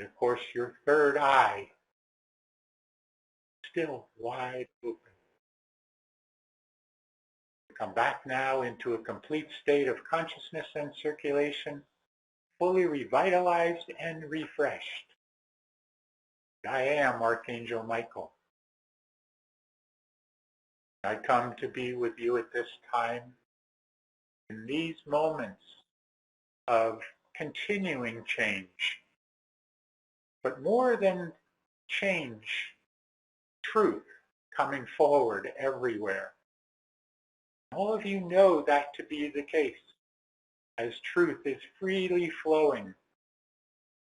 Of course, your third eye still wide open. Come back now into a complete state of consciousness and circulation, fully revitalized and refreshed. I am Archangel Michael. I come to be with you at this time in these moments of continuing change. But more than change, truth coming forward everywhere. All of you know that to be the case, as truth is freely flowing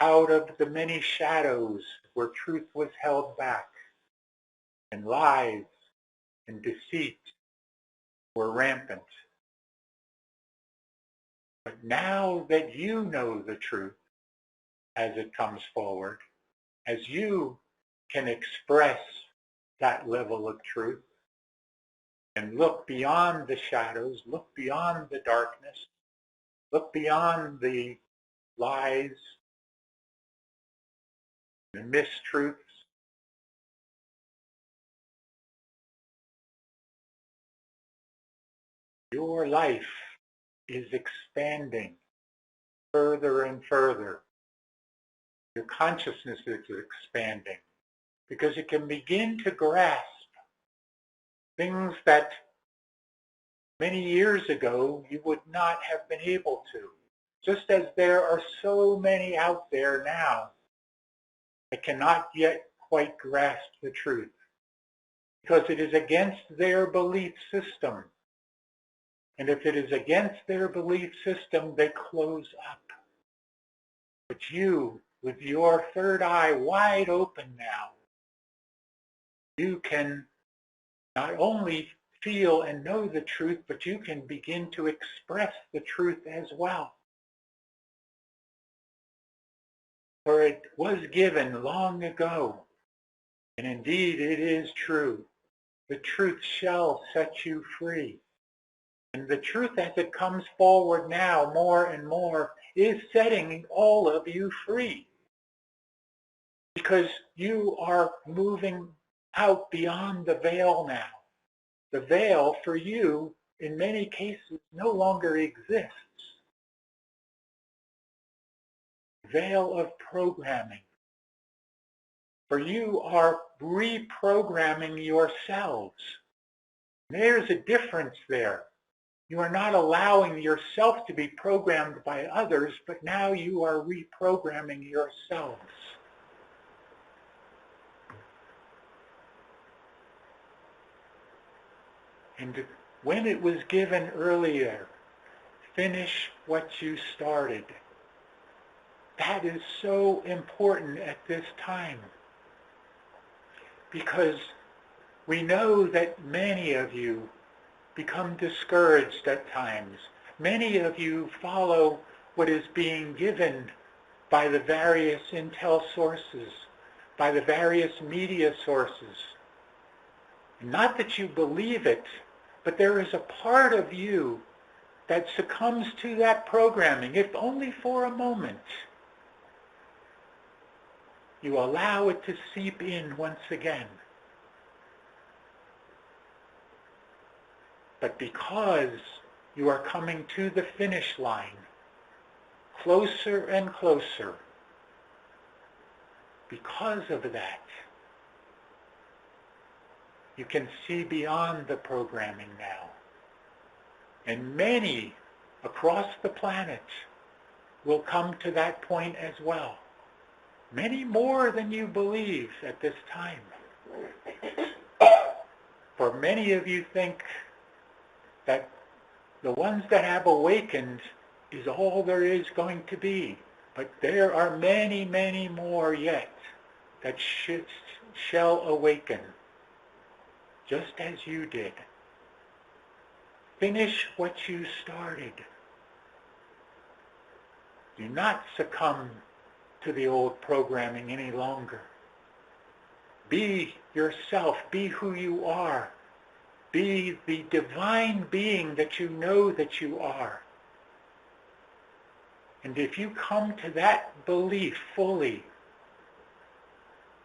out of the many shadows where truth was held back, and lies and deceit were rampant. But now that you know the truth as it comes forward, as you can express that level of truth and look beyond the shadows, look beyond the darkness, look beyond the lies, the mistruths, your life is expanding further and further. Your consciousness is expanding because it can begin to grasp things that many years ago you would not have been able to. Just as there are so many out there now that cannot yet quite grasp the truth because it is against their belief system. And if it is against their belief system, they close up. But you, with your third eye wide open now, you can not only feel and know the truth, but you can begin to express the truth as well. For it was given long ago, and indeed it is true. The truth shall set you free. And the truth as it comes forward now more and more is setting all of you free. Because you are moving out beyond the veil now. The veil for you, in many cases, no longer exists. Veil of programming. For you are reprogramming yourselves. There's a difference there. You are not allowing yourself to be programmed by others, but now you are reprogramming yourselves. And when it was given earlier, finish what you started. That is so important at this time. Because we know that many of you become discouraged at times. Many of you follow what is being given by the various intel sources, by the various media sources. Not that you believe it, but there is a part of you that succumbs to that programming, if only for a moment. You allow it to seep in once again. But because you are coming to the finish line, closer and closer, because of that, you can see beyond the programming now. And many across the planet will come to that point as well. Many more than you believe at this time. For many of you think that the ones that have awakened is all there is going to be. But there are many, many more yet that shall awaken, just as you did. Finish what you started. Do not succumb to the old programming any longer. Be yourself. Be who you are. Be the divine being that you know that you are. And if you come to that belief fully,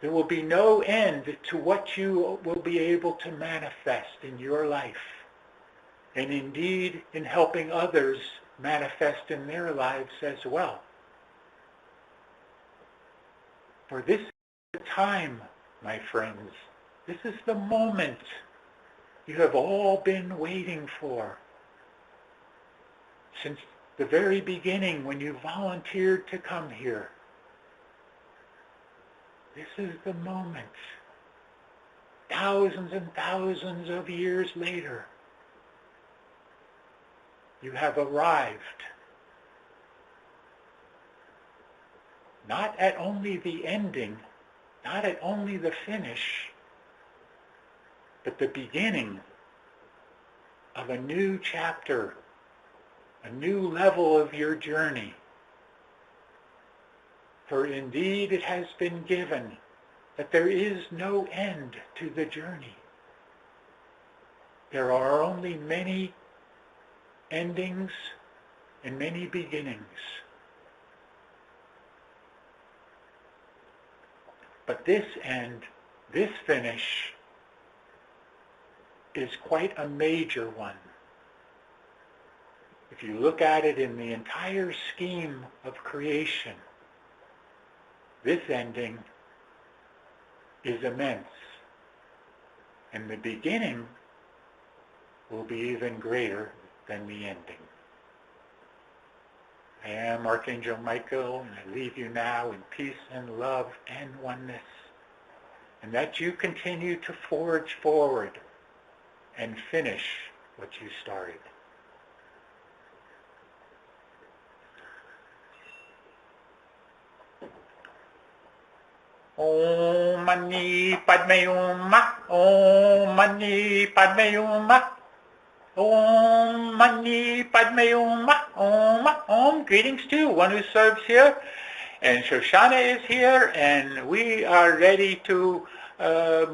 There will be no end to what you will be able to manifest in your life, and indeed in helping others manifest in their lives as well. For this is the time, my friends. This is the moment you have all been waiting for. Since the very beginning when you volunteered to come here. This is the moment. Thousands and thousands of years later, you have arrived. Not at only the ending, not at only the finish, but the beginning of a new chapter, a new level of your journey. For indeed it has been given that there is no end to the journey. There are only many endings and many beginnings. But this end, this finish, is quite a major one. If you look at it in the entire scheme of creation, this ending is immense, and the beginning will be even greater than the ending. I am Archangel Michael, and I leave you now in peace and love and oneness, and that you continue to forge forward and finish what you started. Om Mani Padme Hum, Om Mani Padme Hum, Om Mani Padme Hum, Om. Greetings to one who serves here, and Shoshana is here, and we are ready to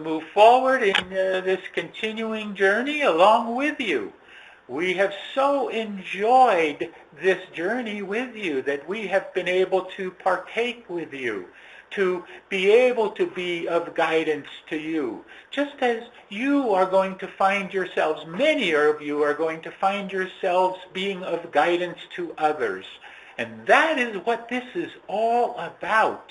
move forward in this continuing journey along with you. We have so enjoyed this journey with you that we have been able to partake with you, to be able to be of guidance to you. Just as you are going to find yourselves, many of you are going to find yourselves being of guidance to others. And that is what this is all about.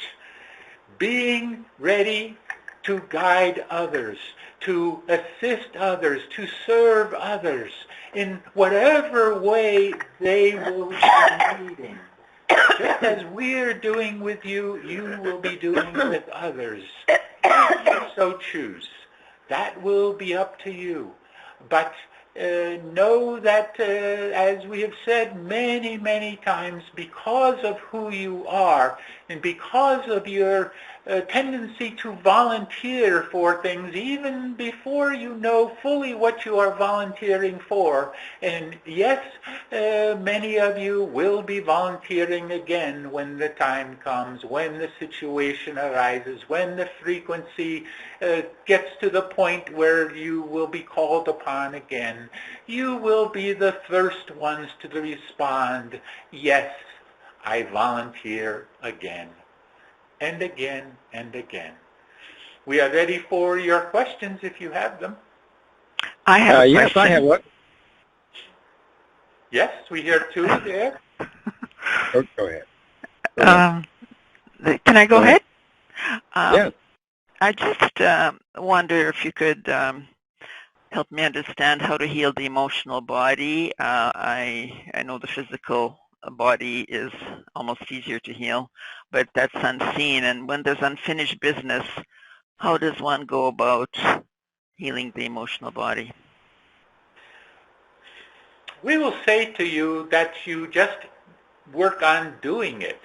Being ready to guide others, to assist others, to serve others in whatever way they will be needing. Just as we're doing with you, you will be doing with others. If you so choose. That will be up to you. But know that, as we have said many, many times, because of who you are and because of your tendency to volunteer for things even before you know fully what you are volunteering for, and yes, many of you will be volunteering again when the time comes, when the situation arises, when the frequency gets to the point where you will be called upon again. You will be the first ones to respond, yes, I volunteer again, and again, and again. We are ready for your questions if you have them. I have a yes, question. I have one. Yes, we hear two there. Oh, go ahead. Can I go ahead? Yes. I just wonder if you could help me understand how to heal the emotional body. I know the physical body is almost easier to heal, but that's unseen. And when there's unfinished business, how does one go about healing the emotional body? We will say to you that you just work on doing it.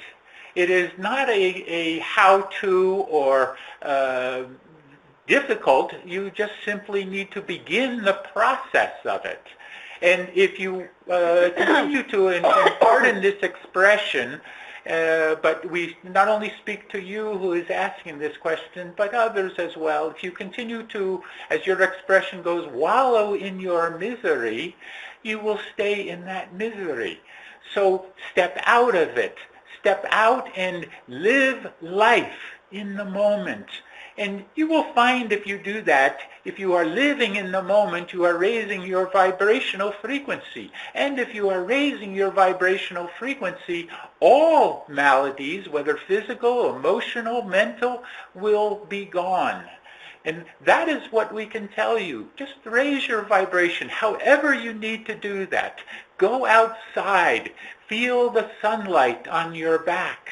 It is not a how-to or difficult. You just simply need to begin the process of it. And if you continue to pardon this expression, but we not only speak to you who is asking this question, but others as well. If you continue to, as your expression goes, wallow in your misery, you will stay in that misery. So step out of it. Step out and live life in the moment. And you will find if you do that, if you are living in the moment, you are raising your vibrational frequency. And if you are raising your vibrational frequency, all maladies, whether physical, emotional, mental, will be gone. And that is what we can tell you. Just raise your vibration, however you need to do that. Go outside. Feel the sunlight on your back,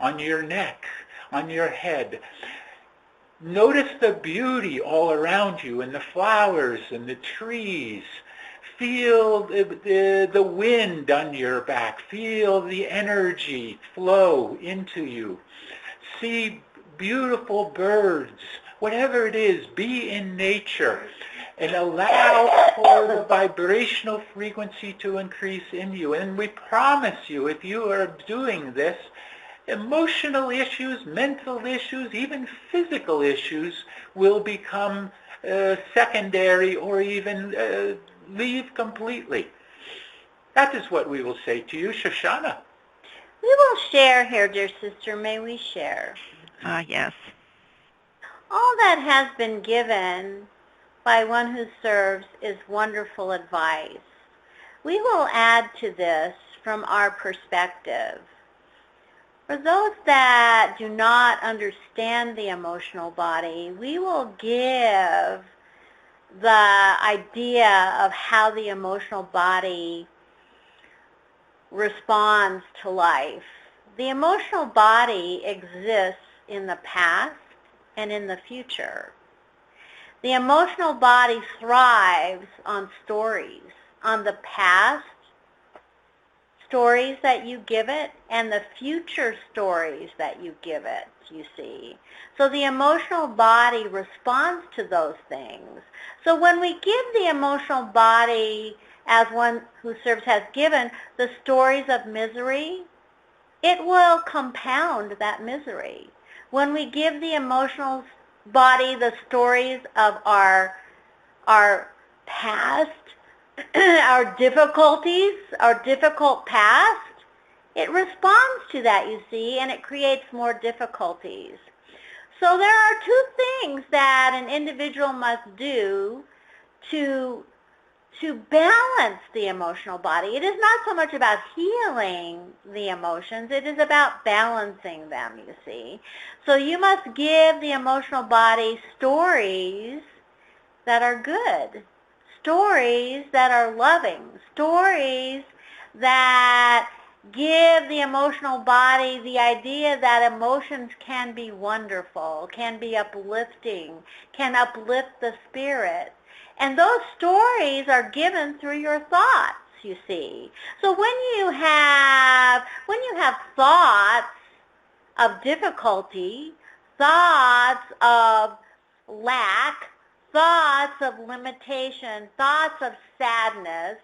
on your neck, on your head. Notice the beauty all around you and the flowers and the trees. Feel the wind on your back. Feel the energy flow into you. See beautiful birds. Whatever it is, be in nature and allow for the vibrational frequency to increase in you. And we promise you, if you are doing this, emotional issues, mental issues, even physical issues will become secondary or even leave completely. That is what we will say to you, Shoshana. We will share here, dear sister. May we share? Yes. All that has been given by one who serves is wonderful advice. We will add to this from our perspective. For those that do not understand the emotional body, we will give the idea of how the emotional body responds to life. The emotional body exists in the past and in the future. The emotional body thrives on stories, on the past stories that you give it and the future stories that you give it, you see. So the emotional body responds to those things. So when we give the emotional body, as one who serves has given, the stories of misery, it will compound that misery. When we give the emotional body the stories of our past, our difficulties, our difficult past, it responds to that, you see, and it creates more difficulties. So there are two things that an individual must do to balance the emotional body. It is not so much about healing the emotions, it is about balancing them, you see. So you must give the emotional body stories that are good, stories that are loving, stories that give the emotional body the idea that emotions can be wonderful, can be uplifting, can uplift the spirit. And those stories are given through your thoughts, you see. So when you have thoughts of difficulty, thoughts of lack, thoughts of limitation, thoughts of sadness,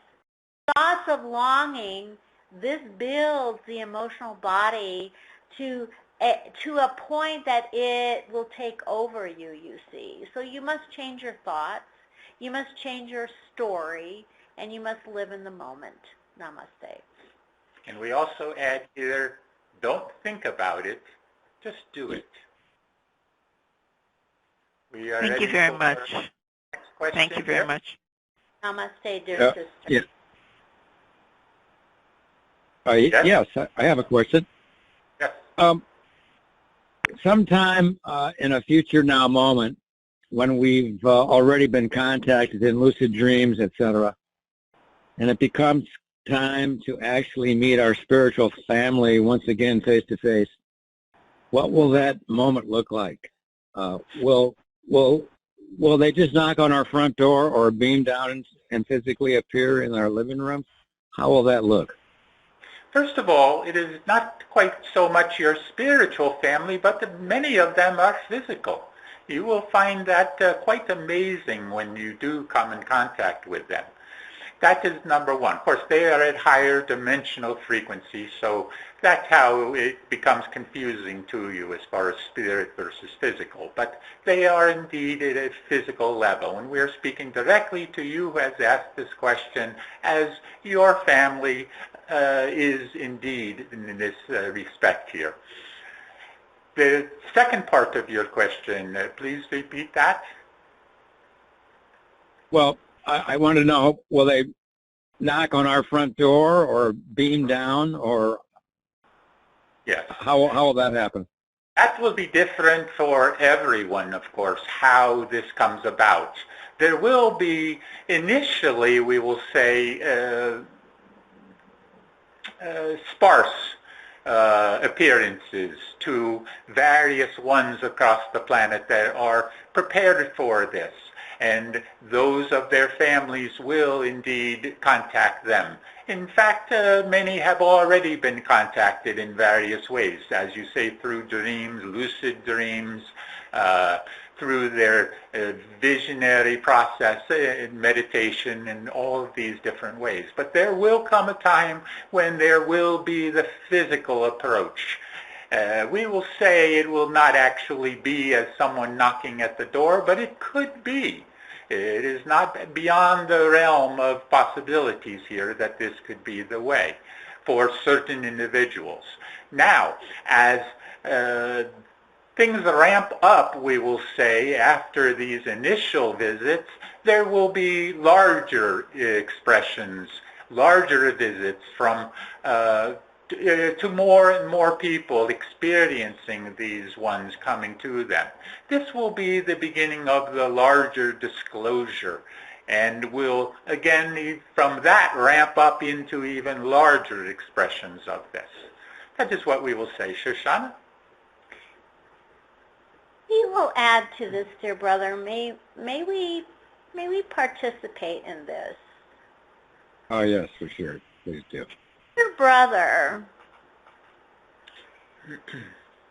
thoughts of longing, this builds the emotional body to a point that it will take over you, you see. So you must change your thoughts. You must change your story, and you must live in the moment. Namaste. And we also add here, don't think about it, just do it. We are Thank you very much. Thank you very much. Namaste, dear sister. Yeah. Yes? Yes, I have a question. Yes. Sometime in a future now moment, when we've already been contacted in lucid dreams, etc., and it becomes time to actually meet our spiritual family once again face to face, what will that moment look like? Will they just knock on our front door or beam down and physically appear in our living room? How will that look? First of all, it is not quite so much your spiritual family, but many of them are physical. You will find that quite amazing when you do come in contact with them. That is number one. Of course, they are at higher dimensional frequencies, so that's how it becomes confusing to you as far as spirit versus physical. But they are indeed at a physical level, and we are speaking directly to you who has asked this question as your family is indeed in this respect here. The second part of your question, please repeat that. Well, I want to know, will they knock on our front door or beam down, or Yes. how will that happen? That will be different for everyone, of course, how this comes about. There will be, initially, we will say, sparse appearances to various ones across the planet that are prepared for this. And those of their families will indeed contact them. In fact, many have already been contacted in various ways, as you say, through dreams, lucid dreams, through their visionary process in meditation and all of these different ways. But there will come a time when there will be the physical approach. We will say it will not actually be as someone knocking at the door, but it could be. It is not beyond the realm of possibilities here that this could be the way for certain individuals. Now, as things ramp up, we will say, after these initial visits, there will be larger expressions, larger visits from to more and more people experiencing these ones coming to them. This will be the beginning of the larger disclosure, and will again from that ramp up into even larger expressions of this. That is what we will say. Shoshana? We will add to this, dear brother. May we participate in this? Oh, yes, for sure. Please do. Dear brother,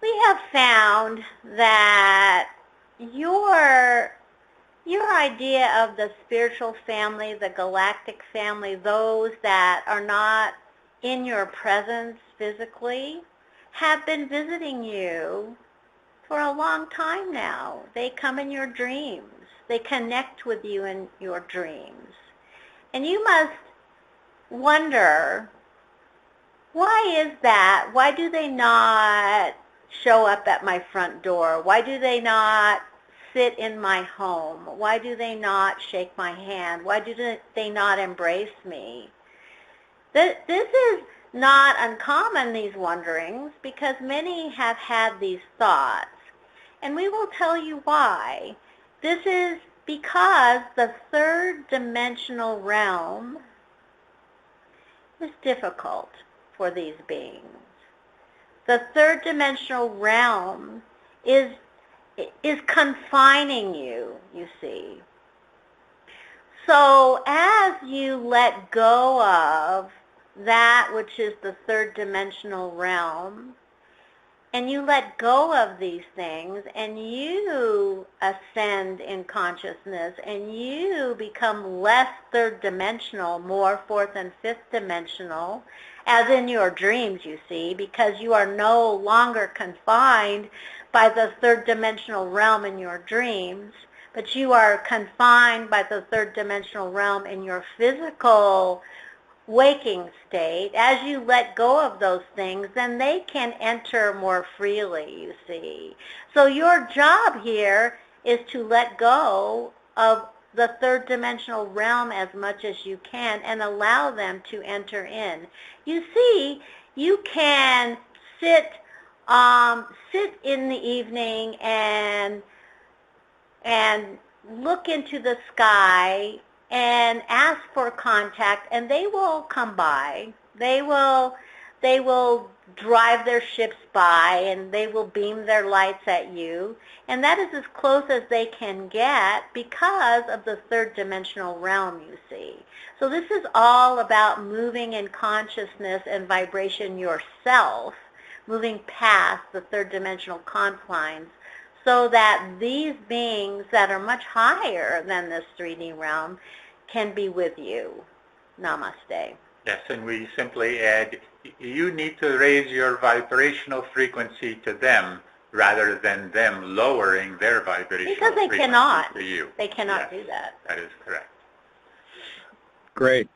we have found that your idea of the spiritual family, the galactic family, those that are not in your presence physically, have been visiting you for a long time now. They come in your dreams. They connect with you in your dreams. And you must wonder, why is that? Why do they not show up at my front door? Why do they not sit in my home? Why do they not shake my hand? Why do they not embrace me? This is not uncommon, these wonderings, because many have had these thoughts. And we will tell you why. This is because the third dimensional realm is difficult for these beings. The third dimensional realm is confining you, you see. So as you let go of that which is the third dimensional realm, and you let go of these things, and you ascend in consciousness, and you become less third dimensional, more fourth and fifth dimensional, as in your dreams, you see, because you are no longer confined by the third dimensional realm in your dreams, but you are confined by the third dimensional realm in your physical waking state. As you let go of those things, then they can enter more freely, you see. So your job here is to let go of the third dimensional realm as much as you can and allow them to enter in. You see, you can sit in the evening and look into the sky and ask for contact, and they will come by. They will drive their ships by, and they will beam their lights at you, and that is as close as they can get because of the third dimensional realm, you see. So this is all about moving in consciousness and vibration yourself, moving past the third dimensional confines, so that these beings that are much higher than this 3D realm can be with you. Namaste. Yes, and we simply add, you need to raise your vibrational frequency to them rather than them lowering their vibrational because they frequency cannot. to you. They cannot Yes, do that. that is correct. Great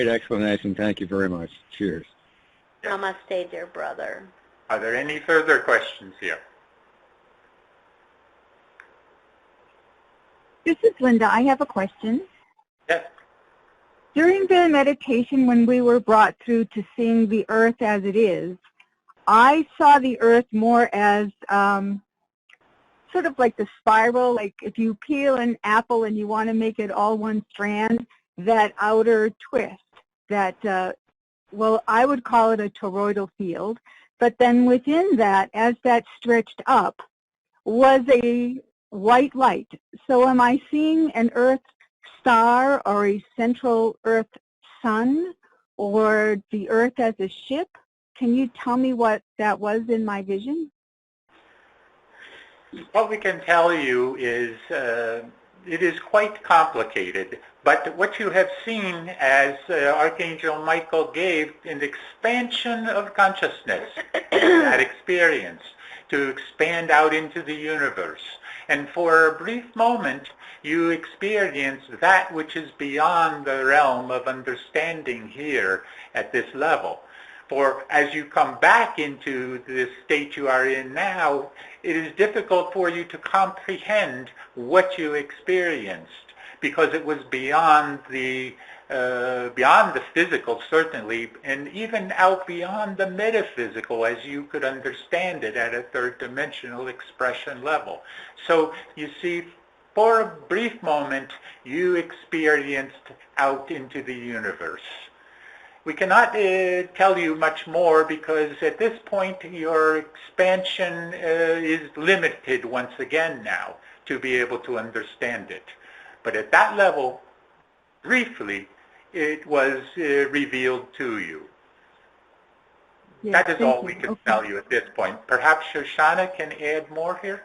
explanation. Thank you very much. Cheers. Yes. Namaste, dear brother. Are there any further questions here? This is Linda. I have a question. Yes. During the meditation, when we were brought through to seeing the earth as it is, I saw the earth more as sort of like the spiral, like if you peel an apple and you want to make it all one strand, that outer twist, that, well, I would call it a toroidal field. But then within that, as that stretched up, was a white light. So am I seeing an earth star or a central earth sun or the earth as a ship? Can you tell me what that was in my vision? What we can tell you is it is quite complicated, but what you have seen as Archangel Michael gave an expansion of consciousness, that experience, to expand out into the universe. And for a brief moment, you experience that which is beyond the realm of understanding here at this level. For as you come back into the state you are in now, it is difficult for you to comprehend what you experienced because it was beyond the physical, certainly, and even out beyond the metaphysical as you could understand it at a third-dimensional expression level. So you see, for a brief moment, you experienced out into the universe. We cannot tell you much more because at this point your expansion is limited once again now to be able to understand it. But at that level, briefly, it was revealed to you. Yes, that is all we can tell you at this point. Perhaps Shoshana can add more here?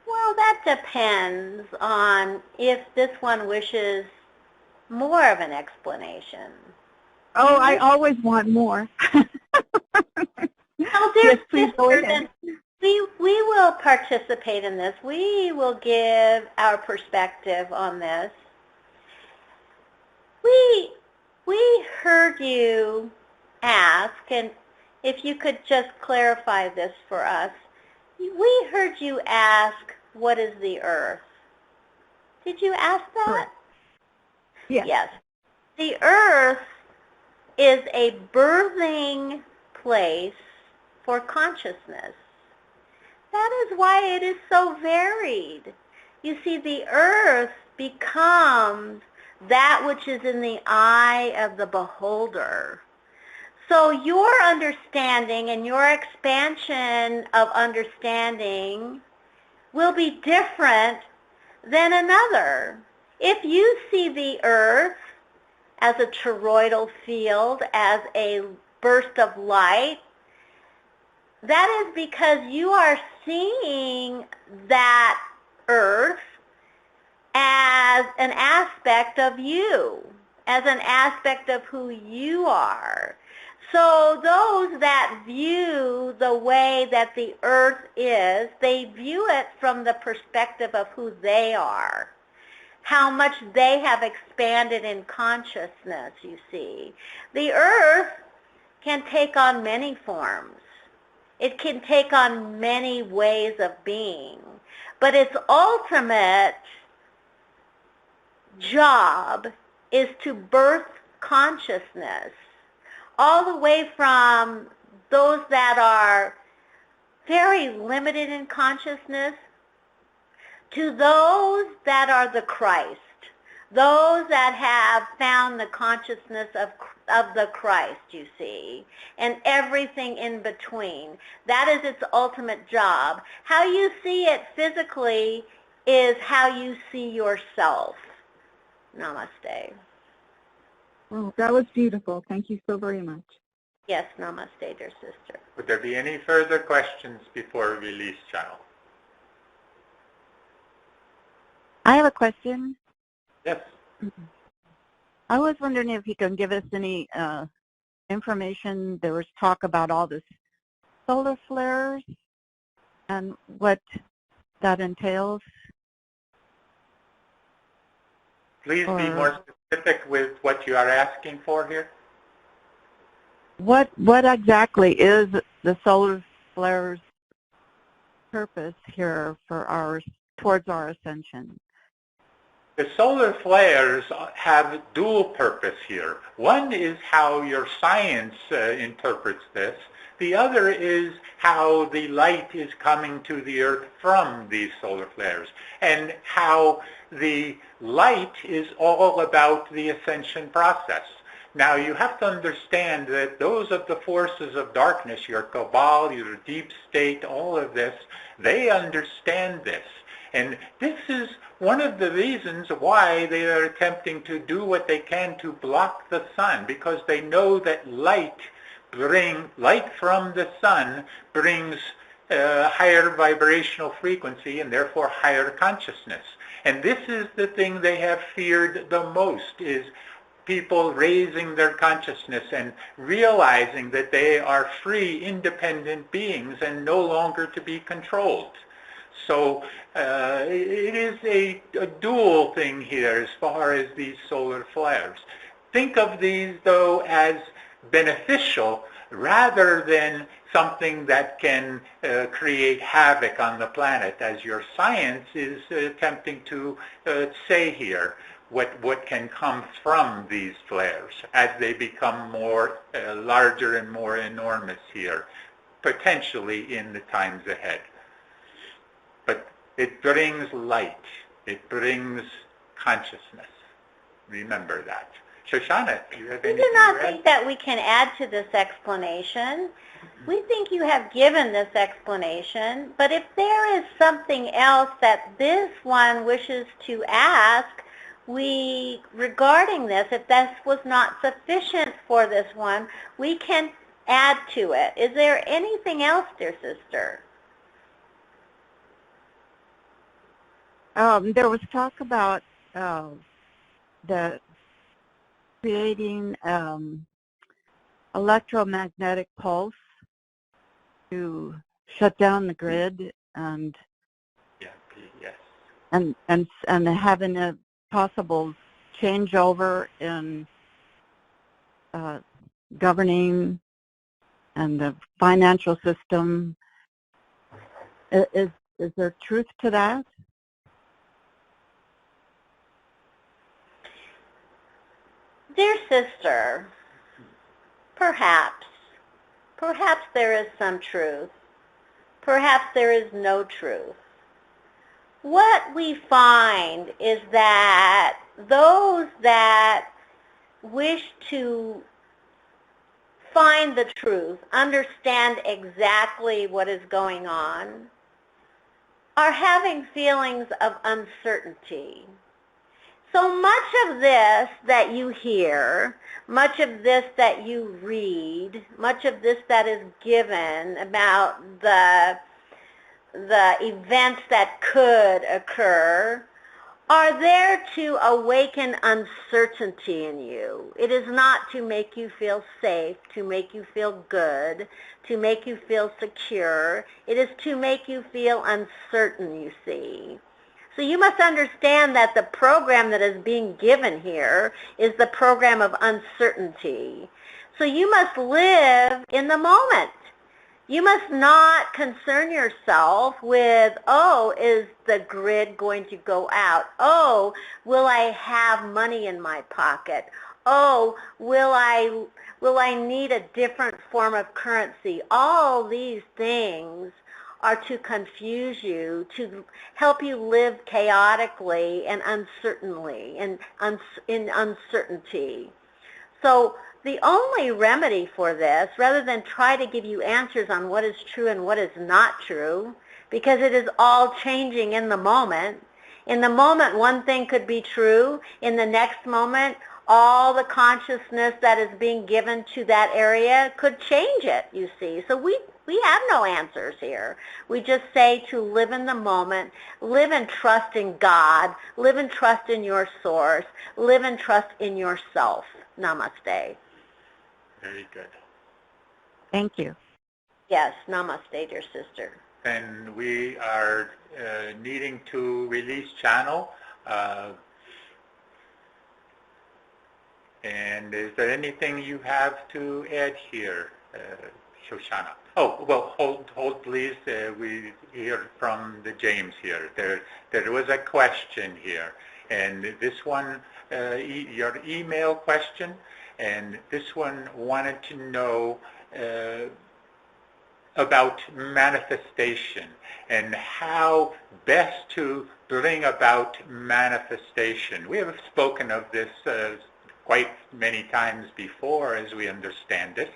Well, that depends on if this one wishes more of an explanation. Oh, I always want more. Well, yes, please go ahead. We will participate in this. We will give our perspective on this. We heard you ask, and if you could just clarify this for us, we heard you ask, what is the earth? Did you ask that? Correct. Yes. Yes. The earth is a birthing place for consciousness. That is why it is so varied. You see, the earth becomes that which is in the eye of the beholder. So your understanding and your expansion of understanding will be different than another. If you see the earth as a toroidal field, as a burst of light, that is because you are seeing that earth as an aspect of you, as an aspect of who you are. So those that view the way that the earth is, they view it from the perspective of who they are, how much they have expanded in consciousness, you see. The earth can take on many forms. It can take on many ways of being. But its ultimate job is to birth consciousness, all the way from those that are very limited in consciousness to those that are the Christ, those that have found the consciousness of the Christ, you see, and everything in between. That is its ultimate job. How you see it physically is how you see yourself. Namaste. Oh, that was beautiful. Thank you so very much. Yes, namaste, dear sister. Would there be any further questions before we release Channel? I have a question. Yes. I was wondering if you can give us any information. There was talk about all this solar flares and what that entails. Please be more specific with what you are asking for here. What exactly is the solar flares' purpose here for our towards our ascension. The solar flares have dual purpose here. One is how your science interprets this. The other is how the light is coming to the Earth from these solar flares, and how the light is all about the ascension process. Now, you have to understand that those of the forces of darkness, your cabal, your deep state, all of this, they understand this. And this is one of the reasons why they are attempting to do what they can to block the sun, because they know that light from the sun brings higher vibrational frequency and therefore higher consciousness. And this is the thing they have feared the most, is people raising their consciousness and realizing that they are free, independent beings and no longer to be controlled. So it is a dual thing here as far as these solar flares. Think of these, though, as beneficial rather than something that can create havoc on the planet, as your science is attempting to say here. What can come from these flares as they become more larger and more enormous here, potentially in the times ahead. But it brings light. It brings consciousness. Remember that. Shoshana, do you have anything to add? We do not think that we can add to this explanation. We think you have given this explanation, but if there is something else that this one wishes to ask, regarding this, if this was not sufficient for this one, we can add to it. Is there anything else, dear sister? There was talk about the creating electromagnetic pulse to shut down the grid and having a possible changeover in governing and the financial system. Is there truth to that? Dear sister, perhaps there is some truth. Perhaps there is no truth. What we find is that those that wish to find the truth, understand exactly what is going on, are having feelings of uncertainty. So much of this that you hear, much of this that you read, much of this that is given about the events that could occur are there to awaken uncertainty in you. It is not to make you feel safe, to make you feel good, to make you feel secure. It is to make you feel uncertain, you see. So you must understand that the program that is being given here is the program of uncertainty. So you must live in the moment. You must not concern yourself with, oh, is the grid going to go out? Oh, will I have money in my pocket? Oh, will I need a different form of currency? All these things are to confuse you, to help you live chaotically and uncertainly and in uncertainty. So the only remedy for this, rather than try to give you answers on what is true and what is not true, because it is all changing in the moment. In the moment, one thing could be true. In the next moment, all the consciousness that is being given to that area could change it, you see. So we have no answers here. We just say to live in the moment, live and trust in God, live and trust in your source, live and trust in yourself. Namaste. Very good. Thank you. Yes, namaste, dear sister. And we are needing to release channel. And is there anything you have to add here, Shoshana. Oh, well, hold, please. We hear from the James here. There was a question here, and this one, your email question, and this one wanted to know about manifestation and how best to bring about manifestation. We have spoken of this quite many times before, as we understand it.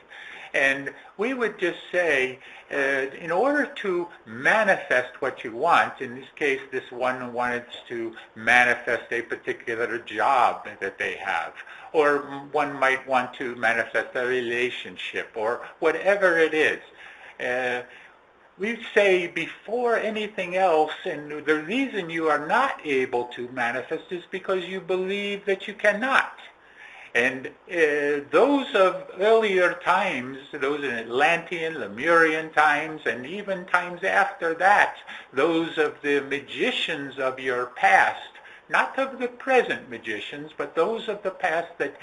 And we would just say, in order to manifest what you want, in this case, this one wanted to manifest a particular job that they have, or one might want to manifest a relationship, or whatever it is. We say before anything else, and the reason you are not able to manifest is because you believe that you cannot. And those of earlier times, those in Atlantean, Lemurian times, and even times after that, those of the magicians of your past, not of the present magicians, but those of the past that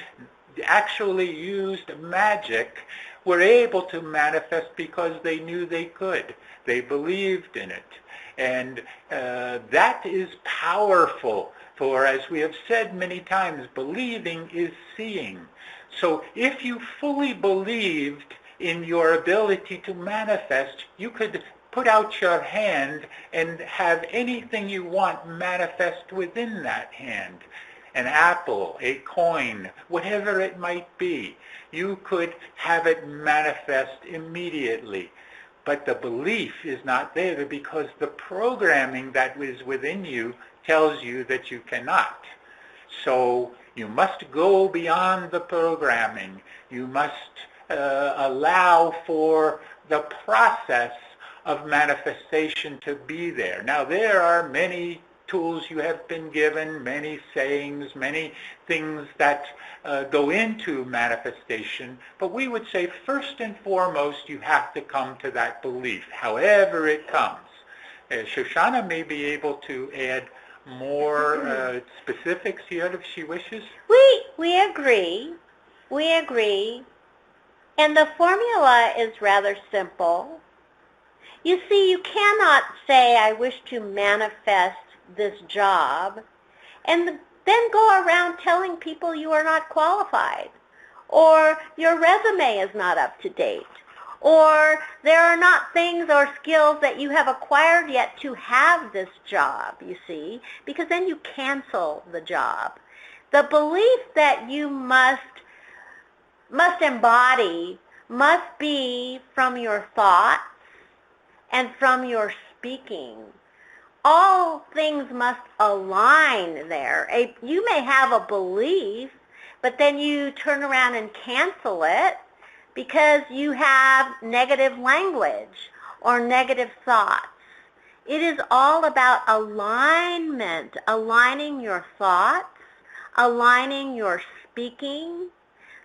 actually used magic, were able to manifest because they knew they could. They believed in it. And that is powerful. For, as we have said many times, believing is seeing. So if you fully believed in your ability to manifest, you could put out your hand and have anything you want manifest within that hand. An apple, a coin, whatever it might be. You could have it manifest immediately. But the belief is not there because the programming that is within you tells you that you cannot. So you must go beyond the programming. You must allow for the process of manifestation to be there. Now, there are many tools you have been given, many sayings, many things that go into manifestation, but we would say first and foremost you have to come to that belief, however it comes. Shoshana may be able to add more specifics here if she wishes. We agree. We agree. And the formula is rather simple. You see, you cannot say, I wish to manifest this job, and then go around telling people you are not qualified, or your resume is not up to date, or there are not things or skills that you have acquired yet to have this job, you see, because then you cancel the job. The belief that you must embody must be from your thoughts and from your speaking. All things must align there. You may have a belief, but then you turn around and cancel it because you have negative language or negative thoughts. It is all about alignment, aligning your thoughts, aligning your speaking,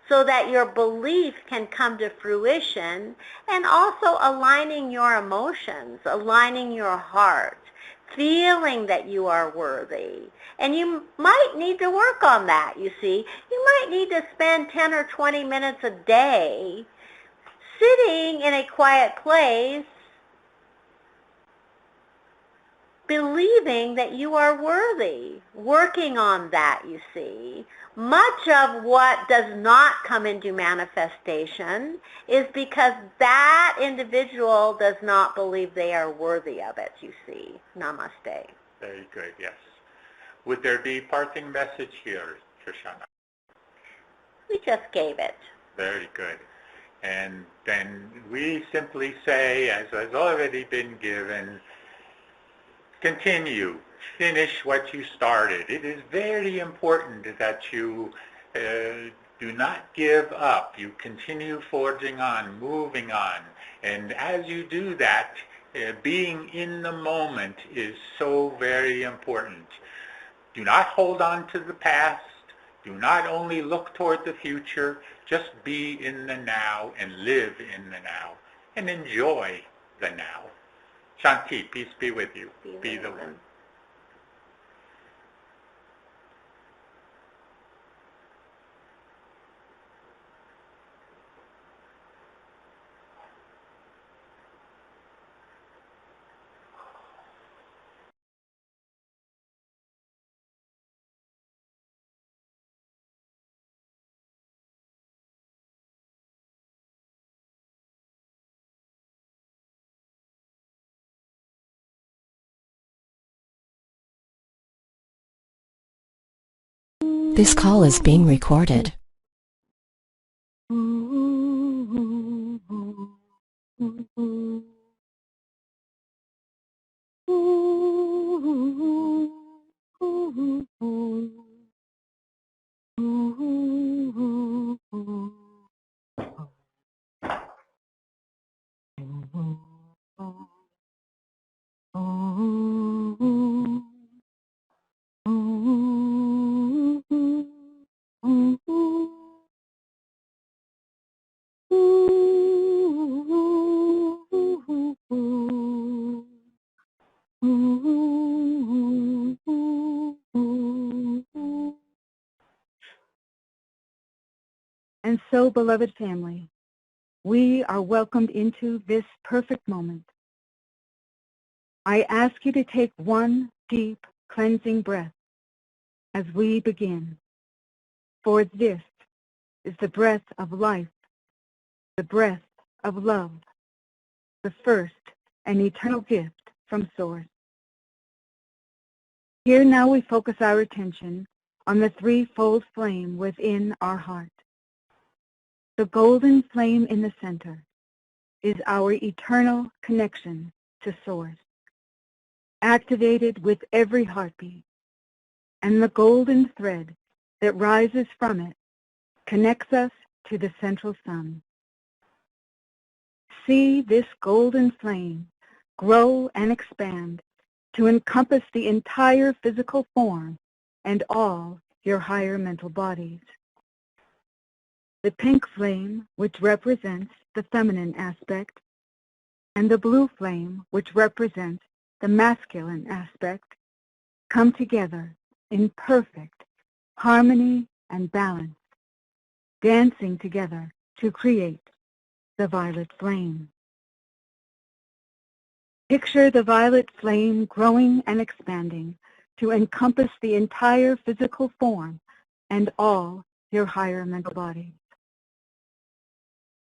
so that your belief can come to fruition, and also aligning your emotions, aligning your heart, feeling that you are worthy. And you might need to work on that, you see. You might need to spend 10 or 20 minutes a day sitting in a quiet place, believing that you are worthy, working on that, you see. Much of what does not come into manifestation is because that individual does not believe they are worthy of it, you see. Namaste. Very good, yes. Would there be a parting message here, Shoshana? We just gave it. Very good. And then we simply say, as has already been given, continue. Finish what you started. It is very important that you do not give up. You continue forging on, moving on. And as you do that, being in the moment is so very important. Do not hold on to the past. Do not only look toward the future. Just be in the now and live in the now and enjoy the now. Shanti, peace be with you. Be the one. This call is being recorded. And so, beloved family, we are welcomed into this perfect moment. I ask you to take one deep cleansing breath as we begin. For this is the breath of life, the breath of love, the first and eternal gift from Source. Here now we focus our attention on the threefold flame within our heart. The golden flame in the center is our eternal connection to Source, activated with every heartbeat, and the golden thread that rises from it connects us to the central sun. See this golden flame grow and expand to encompass the entire physical form and all your higher mental bodies. The pink flame, which represents the feminine aspect, and the blue flame, which represents the masculine aspect, come together in perfect harmony and balance, dancing together to create the violet flame. Picture the violet flame growing and expanding to encompass the entire physical form and all your higher mental bodies.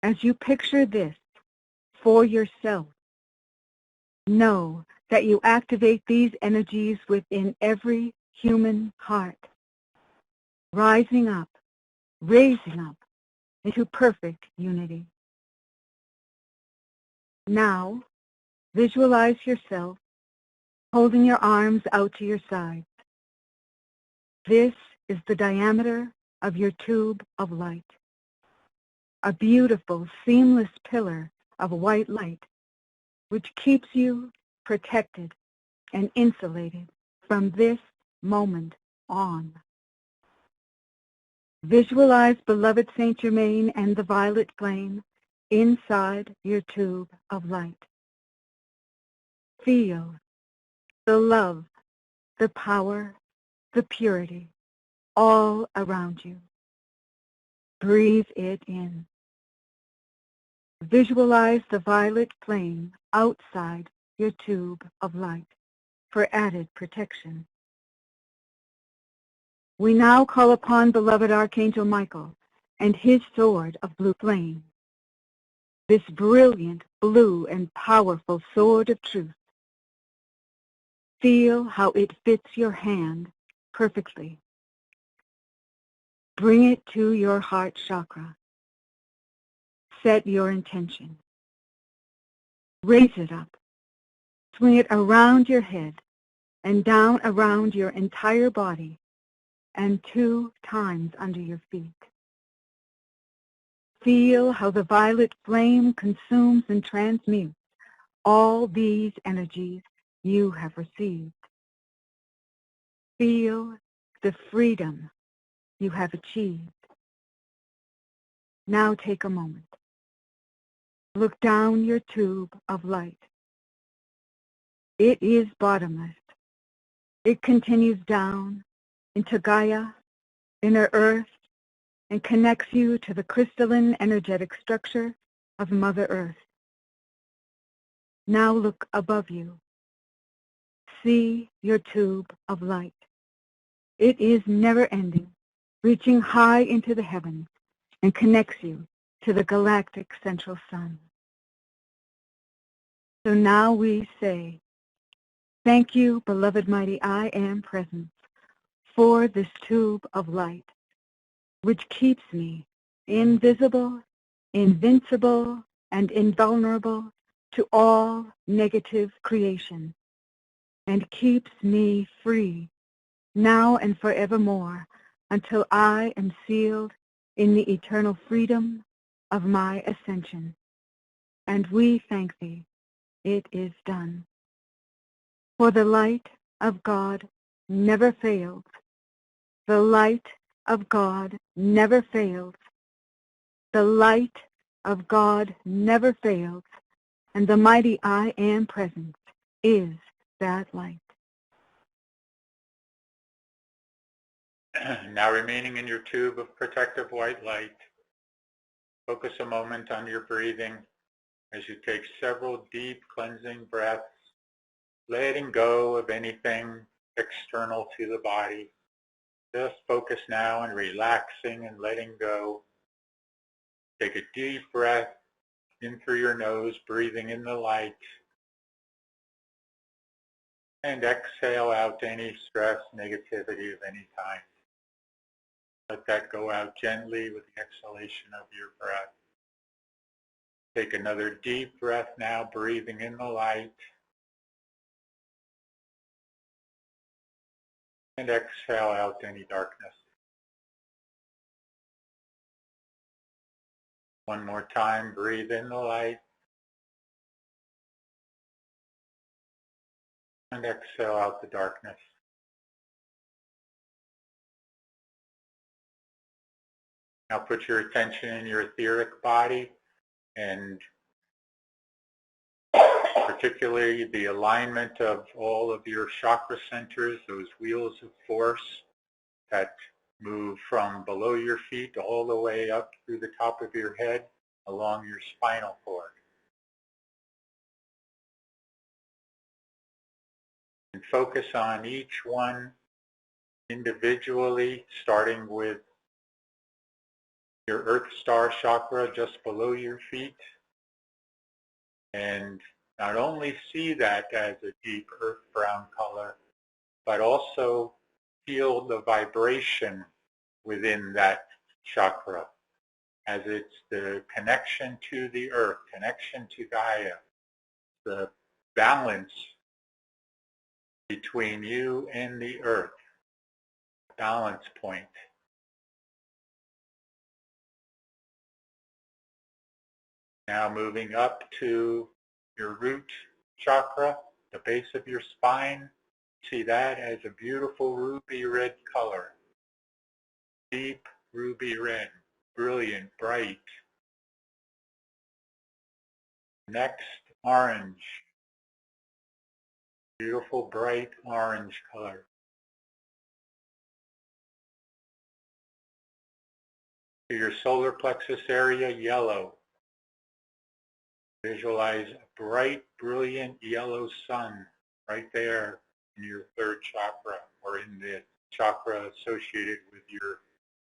As you picture this for yourself, know that you activate these energies within every human heart, rising up, raising up into perfect unity. Now, visualize yourself holding your arms out to your sides. This is the diameter of your tube of light, a beautiful, seamless pillar of white light which keeps you protected and insulated from this moment on. Visualize beloved Saint Germain and the violet flame inside your tube of light. Feel the love, the power, the purity all around you. Breathe it in. Visualize the violet flame outside your tube of light for added protection. We now call upon beloved Archangel Michael and his sword of blue flame, this brilliant blue and powerful sword of truth. Feel how it fits your hand perfectly. Bring it to your heart chakra. Set your intention. Raise it up. Swing it around your head and down around your entire body and 2 times under your feet. Feel how the violet flame consumes and transmutes all these energies you have received. Feel the freedom you have achieved. Now take a moment. Look down your tube of light. It is bottomless. It continues down into Gaia, inner earth, and connects you to the crystalline energetic structure of Mother Earth. Now look above you. See your tube of light. It is never ending, reaching high into the heavens and connects you to the galactic central sun. So now we say, thank you, beloved mighty I Am Presence, for this tube of light, which keeps me invisible, invincible, and invulnerable to all negative creation, and keeps me free now and forevermore until I am sealed in the eternal freedom of my ascension. And we thank thee, it is done. For the light of God never fails. The light of God never fails. The light of God never fails. And the mighty I Am presence is that light. Now remaining in your tube of protective white light, focus a moment on your breathing as you take several deep cleansing breaths, letting go of anything external to the body. Just focus now on relaxing and letting go. Take a deep breath in through your nose, breathing in the light, and exhale out any stress, negativity of any kind. Let that go out gently with the exhalation of your breath. Take another deep breath now, breathing in the light, and exhale out any darkness. One more time, breathe in the light, and exhale out the darkness. Now put your attention in your etheric body, and particularly the alignment of all of your chakra centers, those wheels of force that move from below your feet all the way up through the top of your head along your spinal cord. And focus on each one individually, starting with your Earth Star chakra just below your feet. And not only see that as a deep earth brown color, but also feel the vibration within that chakra as it's the connection to the earth, connection to Gaia, the balance between you and the earth, balance point. Now moving up to your root chakra, the base of your spine. See that as a beautiful ruby red color. Deep ruby red, brilliant, bright. Next, orange. Beautiful, bright orange color. To your solar plexus area, yellow. Visualize a bright, brilliant yellow sun right there in your third chakra, or in the chakra associated with your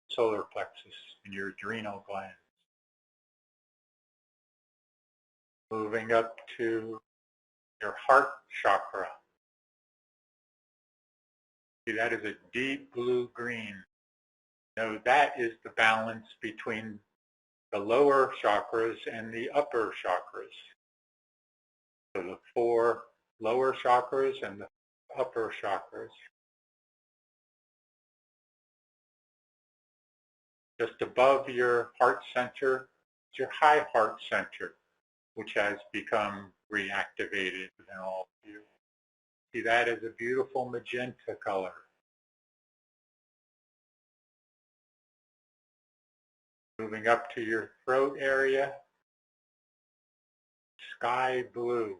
solar plexus in your adrenal gland. Moving up to your heart chakra. See, that is a deep blue-green. Now that is the balance between the lower chakras and the upper chakras. So the 4 lower chakras and the upper chakras. Just above your heart center is your high heart center, which has become reactivated in all of you. See that as a beautiful magenta color. Moving up to your throat area, sky blue.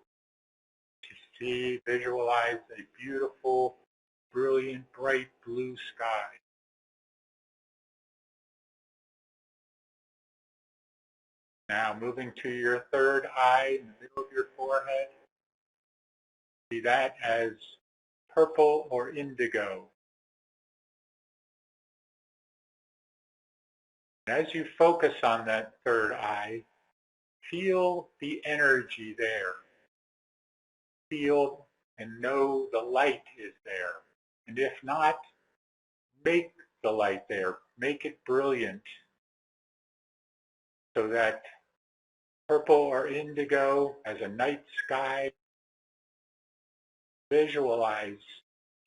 To see, visualize a beautiful, brilliant, bright blue sky. Now moving to your third eye in the middle of your forehead. See that as purple or indigo. As you focus on that third eye, feel the energy there. Feel and know the light is there. And if not, make the light there, make it brilliant so that purple or indigo as a night sky, visualize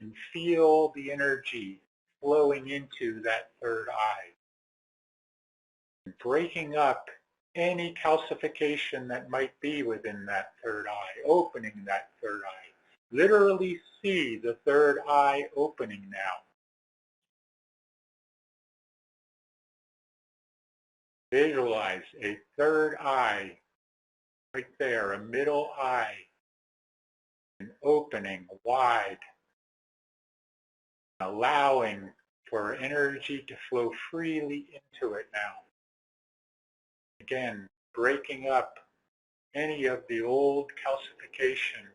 and feel the energy flowing into that third eye, breaking up any calcification that might be within that third eye, opening that third eye. Literally see the third eye opening now. Visualize a third eye right there, a middle eye, an opening wide, allowing for energy to flow freely into it now. Again, breaking up any of the old calcification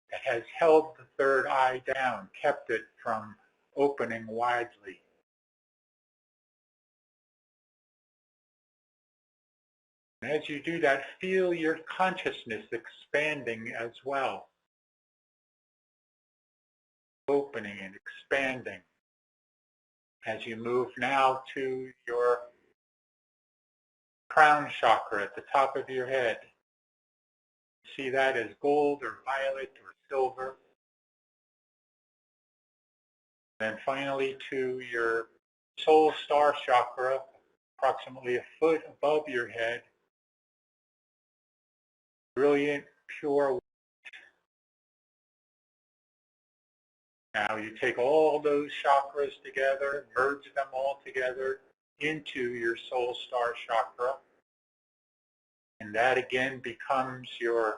that has held the third eye down, kept it from opening widely. And as you do that, feel your consciousness expanding as well. Opening and expanding as you move now to your crown chakra at the top of your head. See that as gold or violet or silver. And finally to your soul star chakra, approximately a foot above your head. Brilliant, pure. Now you take all those chakras together, merge them all together into your soul star chakra. And that again becomes your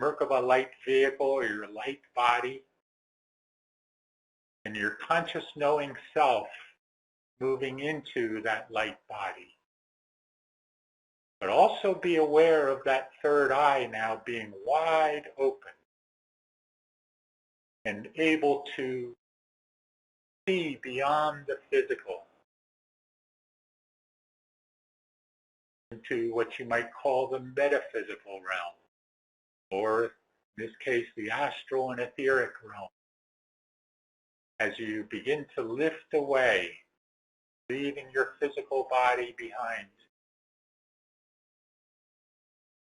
Merkaba light vehicle or your light body. And your conscious knowing self moving into that light body. But also be aware of that third eye now being wide open and able to see beyond the physical into what you might call the metaphysical realm, or in this case the astral and etheric realm. As you begin to lift away, leaving your physical body behind,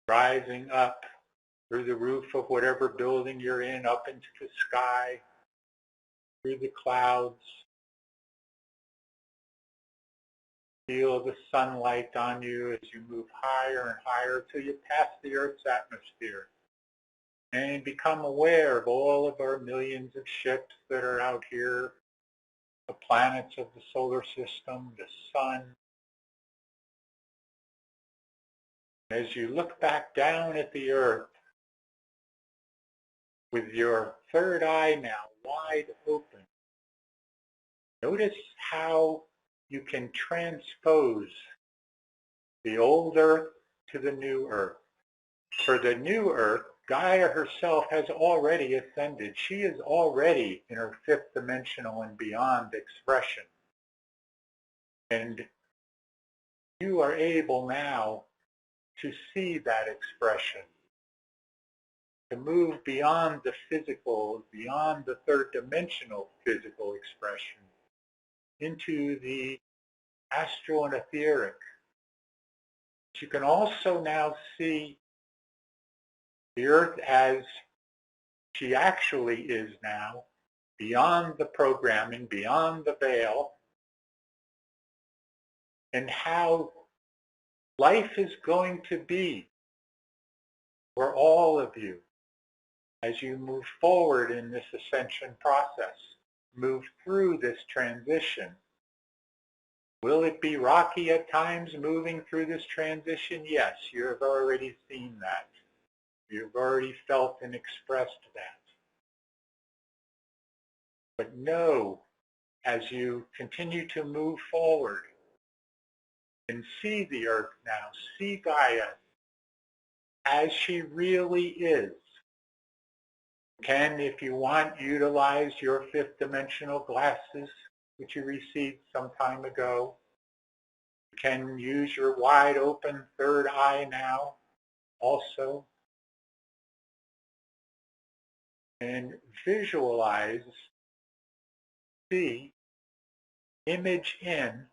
rising up through the roof of whatever building you're in, up into the sky, through the clouds. Feel the sunlight on you as you move higher and higher till you pass the Earth's atmosphere. And become aware of all of our millions of ships that are out here, the planets of the solar system, the sun. As you look back down at the Earth, with your third eye now wide open, notice how you can transpose the old Earth to the new Earth. For the new Earth, Gaia herself has already ascended. She is already in her fifth dimensional and beyond expression. And you are able now to see that expression, to move beyond the physical, beyond the third dimensional physical expression, into the astral and etheric. You can also now see the Earth as she actually is now, beyond the programming, beyond the veil, and how life is going to be for all of you as you move forward in this ascension process, move through this transition. Will it be rocky at times moving through this transition? Yes, you have already seen that. You've already felt and expressed that. But know, as you continue to move forward and see the Earth now, see Gaia as she really is. You can, if you want, utilize your fifth dimensional glasses, which you received some time ago. You can use your wide open third eye now also. And visualize, see image in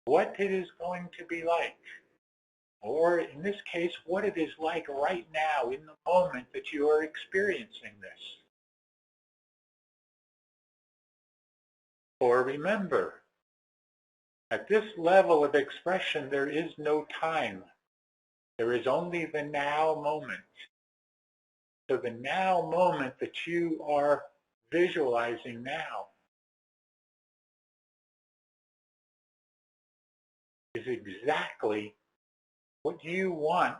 what it is going to be like, or in this case, what it is like right now in the moment that you are experiencing this. Or remember, at this level of expression, there is no time. There is only the now moment. So the now moment that you are visualizing now is exactly what you want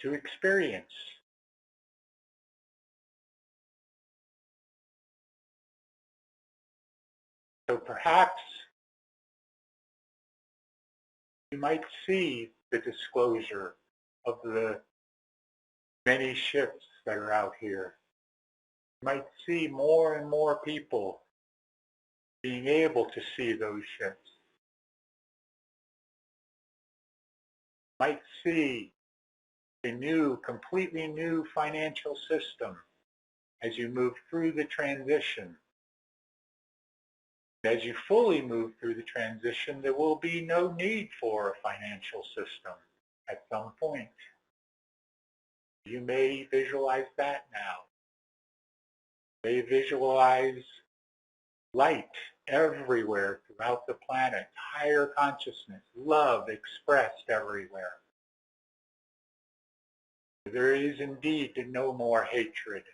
to experience. So perhaps you might see the disclosure of the many ships that are out here. You might see more and more people being able to see those ships. You might see a new, completely new financial system as you move through the transition. As you fully move through the transition, there will be no need for a financial system at some point. You may visualize that now. You may visualize light everywhere throughout the planet, higher consciousness, love expressed everywhere. There is indeed no more hatred,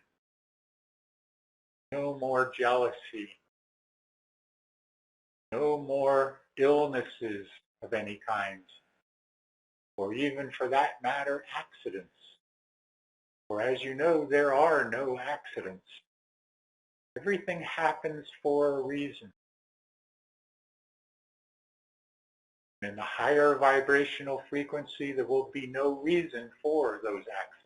no more jealousy, no more illnesses of any kind, or even for that matter, accidents. For as you know, there are no accidents. Everything happens for a reason. In the higher vibrational frequency, there will be no reason for those accidents.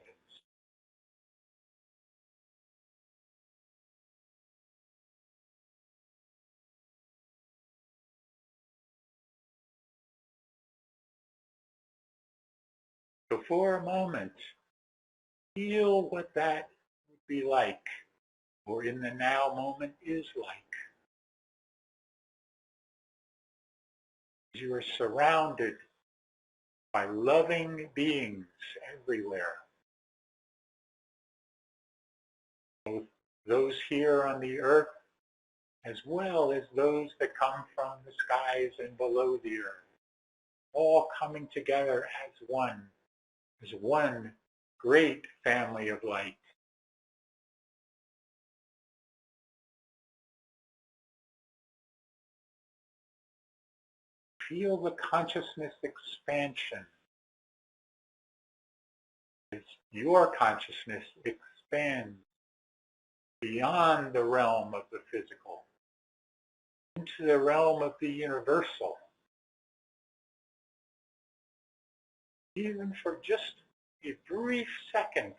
So for a moment, feel what that would be like, or in the now moment is like. You are surrounded by loving beings everywhere. Both those here on the earth, as well as those that come from the skies and below the earth, all coming together as one great family of light. Feel the consciousness expansion as your consciousness expands beyond the realm of the physical into the realm of the universal. Even for just a brief second,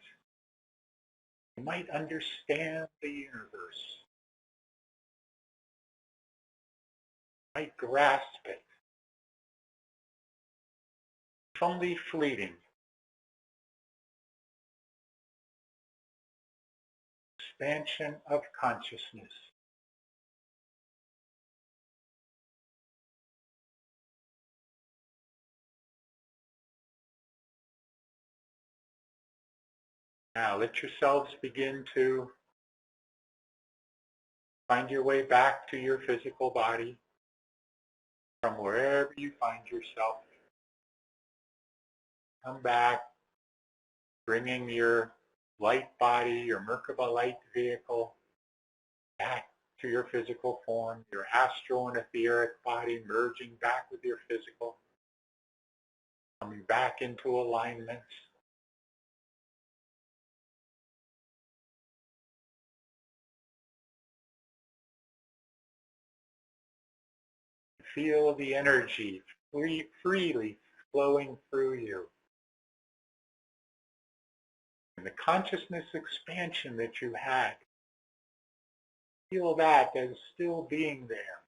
you might understand the universe, you might grasp it. It's only fleeting. Expansion of consciousness. Now let yourselves begin to find your way back to your physical body from wherever you find yourself. Come back, bringing your light body, your Merkaba light vehicle, back to your physical form, your astral and etheric body merging back with your physical, coming back into alignment. Feel the energy freely flowing through you. And the consciousness expansion that you had, feel that as still being there.